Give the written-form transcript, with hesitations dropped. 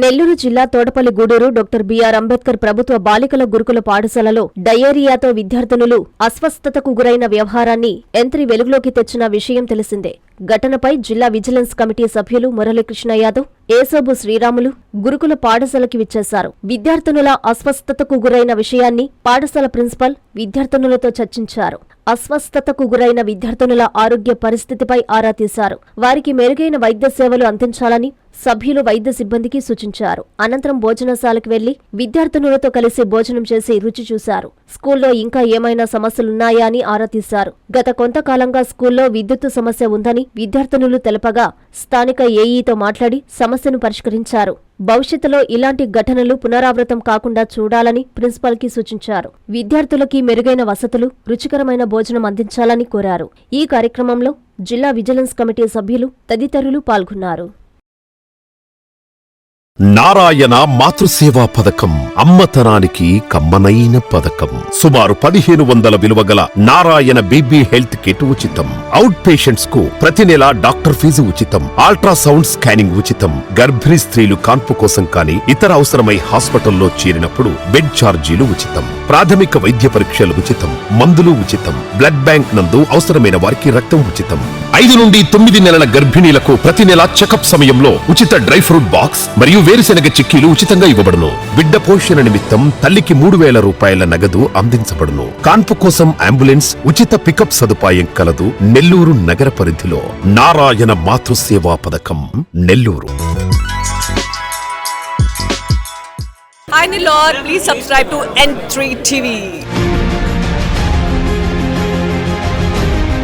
నెల్లూరు జిల్లా Thotapalli Gudur doctor BR Ambedkar ప్రభుత్వ బాలికల గురుకుల పాఠశాలలో డయేరియాతో విద్యార్థినులు అస్వస్థతకు గురైన వ్యవహారాన్ని ఎంత్రి వెలుగులోకి తెచ్చిన విషయం తెలిసిందే. ఘటనపై జిల్లా విజిలెన్స్ కమిటీ సభ్యులు మురళీకృష్ణ యాదవ్, ఏసోబు శ్రీరాములు గురుకుల పాఠశాలకి విచ్చేశారు. విద్యార్థినుల అస్వస్థతకు గురైన విషయాన్ని పాఠశాల ప్రిన్సిపల్ విద్యార్థినులతో చర్చించారు. అస్వస్థతకు గురైన విద్యార్థినుల ఆరోగ్య పరిస్థితిపై ఆరా తీశారు. వారికి మెరుగైన వైద్య సేవలు అందించాలని సభ్యులు వైద్య సిబ్బందికి సూచించారు. అనంతరం భోజనశాలకు వెళ్లి విద్యార్థినులతో కలిసి భోజనం చేసి రుచి చూశారు. స్కూల్లో ఇంకా ఏమైనా సమస్యలున్నాయా అని ఆరా తీశారు. గత కొంతకాలంగా స్కూల్లో విద్యుత్తు సమస్య ఉందని విద్యార్థినులు తెలపగా స్థానిక ఏఈతో మాట్లాడి సమస్యను పరిష్కరించారు. భవిష్యత్తులో ఇలాంటి ఘటనలు పునరావృతం కాకుండా చూడాలని ప్రిన్సిపాల్ కి సూచించారు. విద్యార్థులకి మెరుగైన వసతులు, రుచికరమైన భోజనం అందించాలని కోరారు. ఈ కార్యక్రమంలో జిల్లా విజిలెన్స్ కమిటీ సభ్యులు తదితరులు పాల్గొన్నారు. నారాయణ మాతృసేవా పథకం అమ్మతనానికి కమ్మనైన పథకం. సుమారు 1500 విలువ గల నారాయణ బేబీ హెల్త్ కిట్ ఉచితం. అవుట్ పేషెంట్స్ కు ప్రతి నెల డాక్టర్ ఫీజు ఉచితం. అల్ట్రాసౌండ్ స్కానింగ్ ఉచితం. గర్భిణీ స్త్రీలు కాన్పు కోసం కానీ ఇతర అవసరమై హాస్పిటల్లో చేరినప్పుడు బెడ్ ఛార్జీలు ఉచితం. ప్రాథమిక వైద్య పరీక్షలు ఉచితం. మందులు ఉచితం. బ్లడ్ బ్యాంక్ నందు అవసరమైన వారికి రక్తం ఉచితం. 5 నుండి 9 నెలల గర్భిణీలకు ప్రతి నెల చెకప్ సమయంలో ఉచిత డ్రై ఫ్రూట్ బాక్స్ మరియు వేరుశెనగ చిక్కీలు ఉచితంగా ఇవ్వబడును. బిడ్డ పోషణ నిమిత్తం తల్లికి 3000 రూపాయల నగదు అందించబడును. కాన్పు కోసం అంబులెన్స్ ఉచిత పికప్ సదుపాయం కలదు. నెల్లూరు నగర పరిధిలో నారాయణ మాతృసేవా పథకం Nellore. Hi Nilor, please subscribe to N3 TV.